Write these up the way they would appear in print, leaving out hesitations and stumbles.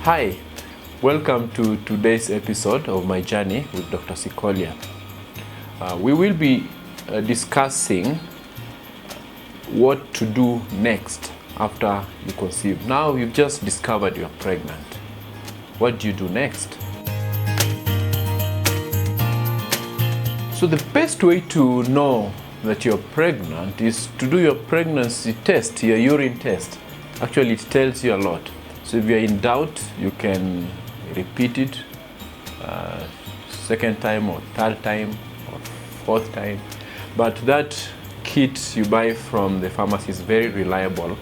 Hi, welcome to today's episode of My Journey with Dr. Sikolia. We will be discussing what to do next after you conceive. Now you've just discovered you're pregnant. What do you do next? So the best way to know that you're pregnant is to do your pregnancy test, your urine test. Actually, it tells you a lot. So if you're in doubt, you can repeat it second time or third time or fourth time. But that kit you buy from the pharmacy is very reliable.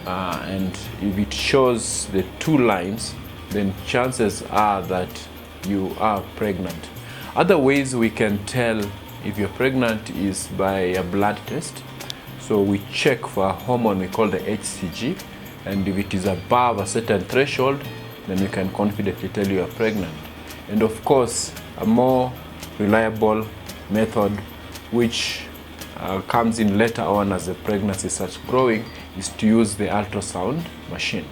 And if it shows the two lines, then chances are that you are pregnant. Other ways we can tell if you're pregnant is by a blood test. So we check for a hormone we call the HCG. And if it is above a certain threshold, then we can confidently tell you are pregnant. And of course, a more reliable method, which comes in later on as the pregnancy starts growing, is to use the ultrasound machine.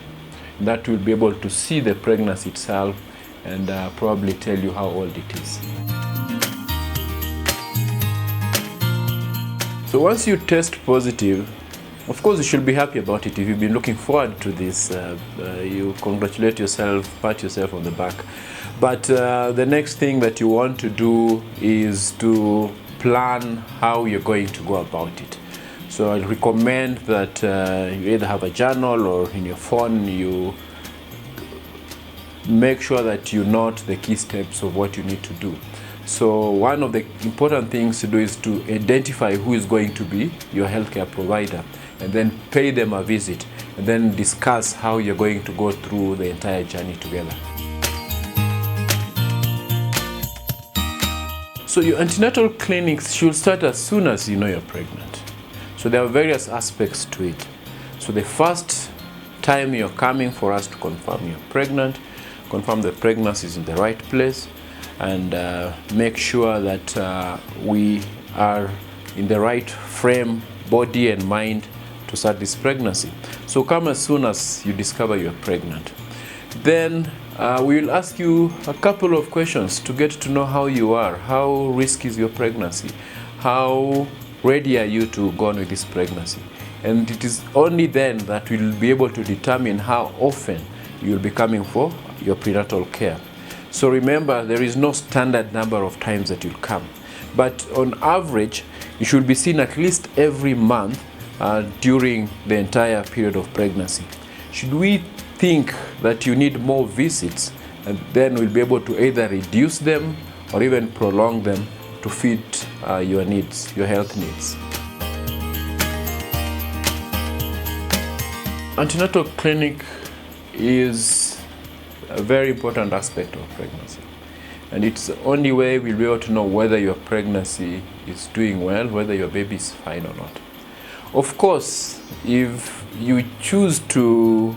That will be able to see the pregnancy itself and probably tell you how old it is. So once you test positive, of course, you should be happy about it. If you've been looking forward to this, you congratulate yourself, pat yourself on the back. But the next thing that you want to do is to plan how you're going to go about it. So I recommend that you either have a journal or in your phone, you make sure that you note the key steps of what you need to do. So one of the important things to do is to identify who is going to be your healthcare provider, and then pay them a visit, and then discuss how you're going to go through the entire journey together. So your antenatal clinics should start as soon as you know you're pregnant. So there are various aspects to it. So the first time you're coming for us to confirm you're pregnant, confirm the pregnancy is in the right place, and make sure that we are in the right frame, body and mind to start this pregnancy. So come as soon as you discover you're pregnant. Then we will ask you a couple of questions to get to know how you are. How risky is your pregnancy? How ready are you to go on with this pregnancy? And it is only then that we'll be able to determine how often you'll be coming for your prenatal care. So remember, there is no standard number of times that you'll come. But on average, you should be seen at least every month during the entire period of pregnancy. Should we think that you need more visits, and then we'll be able to either reduce them or even prolong them to fit your needs, your health needs. Antenatal clinic is a very important aspect of pregnancy. And it's the only way we'll be able to know whether your pregnancy is doing well, whether your baby is fine or not. Of course, if you choose to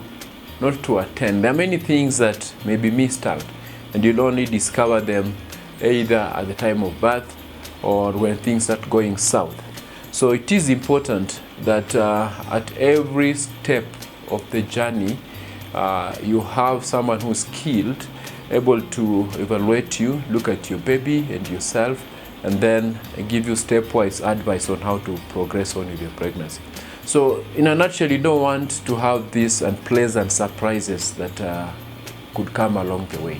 not to attend, there are many things that may be missed out, and you'll only discover them either at the time of birth or when things start going south. So it is important that at every step of the journey, you have someone who's skilled, able to evaluate you, look at your baby and yourself, and then give you stepwise advice on how to progress on with your pregnancy. So in a nutshell, you don't want to have these unpleasant surprises that could come along the way.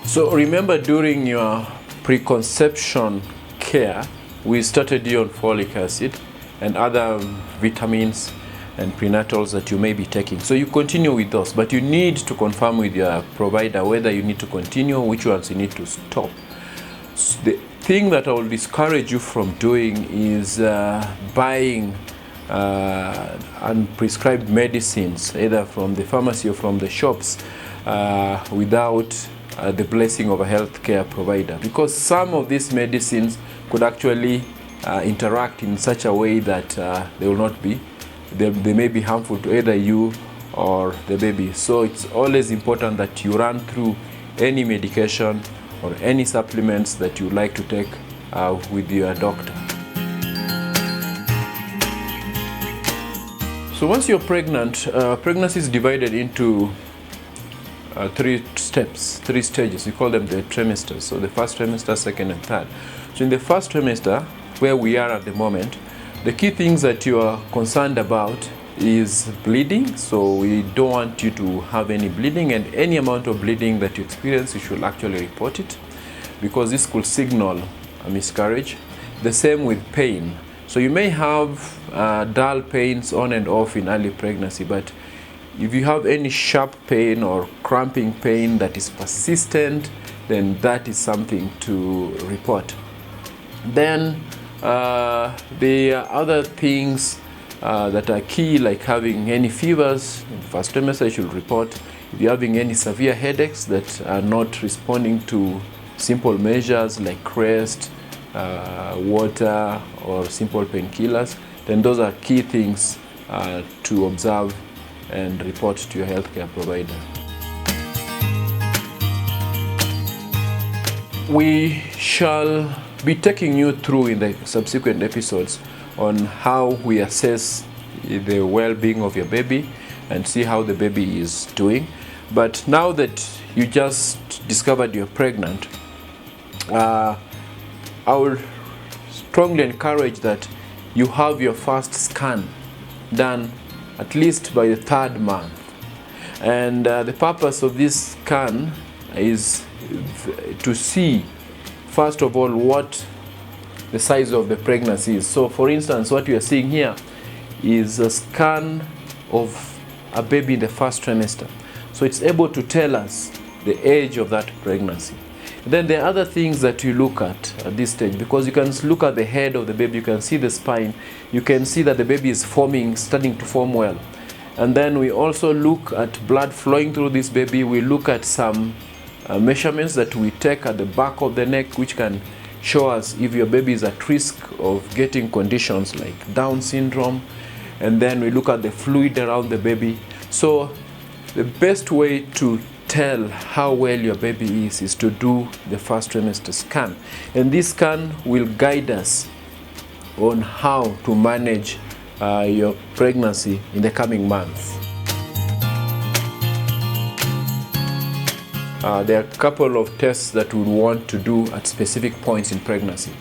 So remember, during your preconception care, we started you on folic acid and other vitamins and prenatals that you may be taking. So you continue with those, but you need to confirm with your provider whether you need to continue, which ones you need to stop. So the thing that I will discourage you from doing is buying unprescribed medicines, either from the pharmacy or from the shops, without the blessing of a healthcare provider, because some of these medicines could actually interact in such a way that they will not be, they may be harmful to either you or the baby. So it's always important that you run through any medication or any supplements that you like to take with your doctor. So once you're pregnant, pregnancy is divided into three stages. We call them the trimesters. So the first trimester, second and third. So in the first trimester, where we are at the moment, the key things that you are concerned about is bleeding. So we don't want you to have any bleeding, and any amount of bleeding that you experience, you should actually report it, because this could signal a miscarriage. The same with pain. So you may have dull pains on and off in early pregnancy, but if you have any sharp pain or cramping pain that is persistent, then that is something to report. Then the other things that are key, like having any fevers in the first trimester, you should report. If you're having any severe headaches that are not responding to simple measures like rest, water, or simple painkillers, then those are key things to observe and report to your healthcare provider. We shall be taking you through in the subsequent episodes on how we assess the well-being of your baby and see how the baby is doing. But now that you just discovered you're pregnant, I will strongly encourage that you have your first scan done at least by the third month. And the purpose of this scan is to see, first of all, what the size of the pregnancy is. So for instance, what you are seeing here is a scan of a baby in the first trimester. So it's able to tell us the age of that pregnancy. Then there are other things that you look at this stage, because you can look at the head of the baby, you can see the spine, you can see that the baby is starting to form well. And then we also look at blood flowing through this baby. We look at some measurements that we take at the back of the neck, which can show us if your baby is at risk of getting conditions like Down syndrome. And then we look at the fluid around the baby. So the best way to tell how well your baby is to do the first trimester scan. And this scan will guide us on how to manage your pregnancy in the coming months. There are a couple of tests that we want to do at specific points in pregnancy.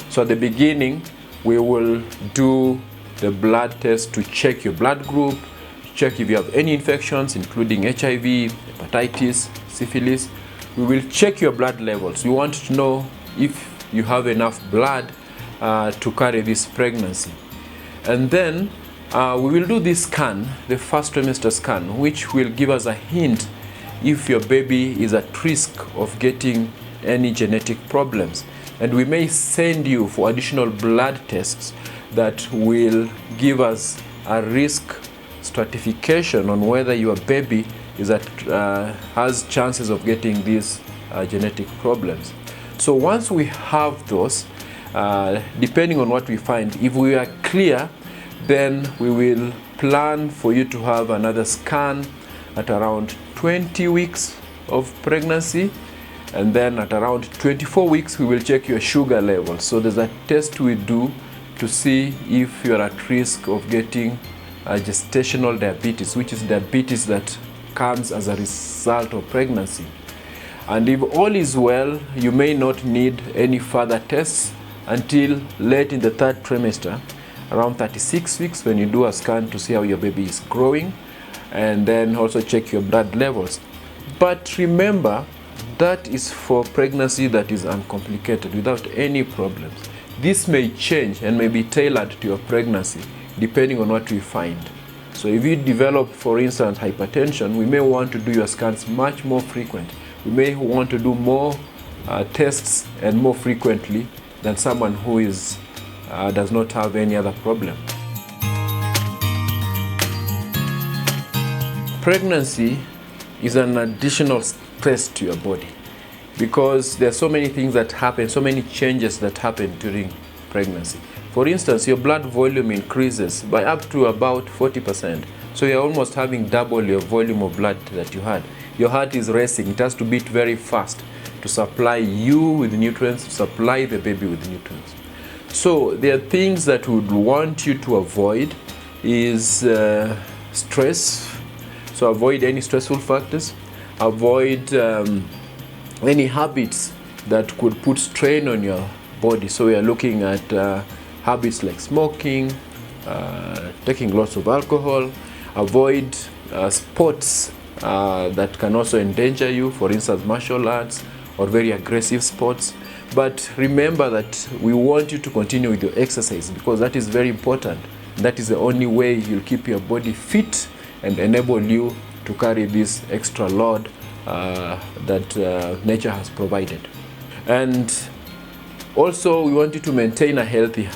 So at the beginning, we will do the blood test to check your blood group, check if you have any infections, including HIV, hepatitis, syphilis. We will check your blood levels. We want to know if you have enough blood to carry this pregnancy. And then we will do this scan, the first trimester scan, which will give us a hint if your baby is at risk of getting any genetic problems. And we may send you for additional blood tests that will give us a risk stratification on whether your baby is has chances of getting these genetic problems. So once we have those, depending on what we find, if we are clear, then we will plan for you to have another scan at around 20 weeks of pregnancy, and then at around 24 weeks we will check your sugar levels. So there's a test we do to see if you're at risk of getting gestational diabetes, which is diabetes that comes as a result of pregnancy. And if all is well, you may not need any further tests until late in the third trimester, around 36 weeks, when you do a scan to see how your baby is growing, and then also check your blood levels. But remember, that is for pregnancy that is uncomplicated, without any problems. This may change and may be tailored to your pregnancy depending on what we find. So if you develop, for instance, hypertension, we may want to do your scans much more frequent. We may want to do more tests and more frequently than someone who does not have any other problem. Pregnancy is an additional stress to your body, because there are so many things that happen, so many changes that happen during pregnancy. For instance, your blood volume increases by up to about 40%. So you're almost having double your volume of blood that you had. Your heart is racing. It has to beat very fast to supply you with nutrients, to supply the baby with nutrients. So there are things that we would want you to avoid is stress. So avoid any stressful factors. Avoid any habits that could put strain on your body. So we are looking at habits like smoking, taking lots of alcohol. Avoid sports that can also endanger you, for instance martial arts or very aggressive sports. But remember that we want you to continue with your exercise, because that is very important. That is the only way you'll keep your body fit and enable you to carry this extra load that nature has provided. And also we want you to maintain a healthy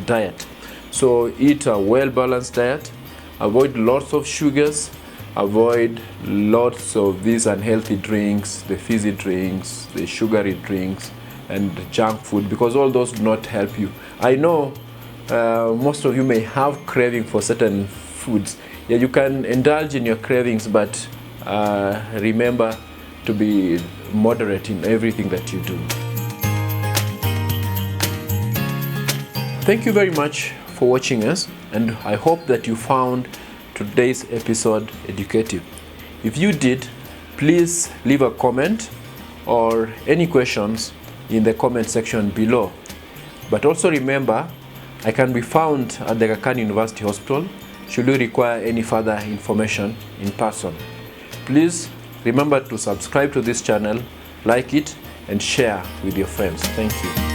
diet. So eat a well-balanced diet, avoid lots of sugars, avoid lots of these unhealthy drinks, the fizzy drinks, the sugary drinks, and junk food, because all those do not help you. I know most of you may have craving for certain foods. Yeah, you can indulge in your cravings, but remember to be moderate in everything that you do. Thank you very much for watching us, and I hope that you found today's episode educative. If you did, please leave a comment or any questions in the comment section below. But also remember, I can be found at the Aga Khan University Hospital should you require any further information in person. Please remember to subscribe to this channel, like it, and share with your friends. Thank you.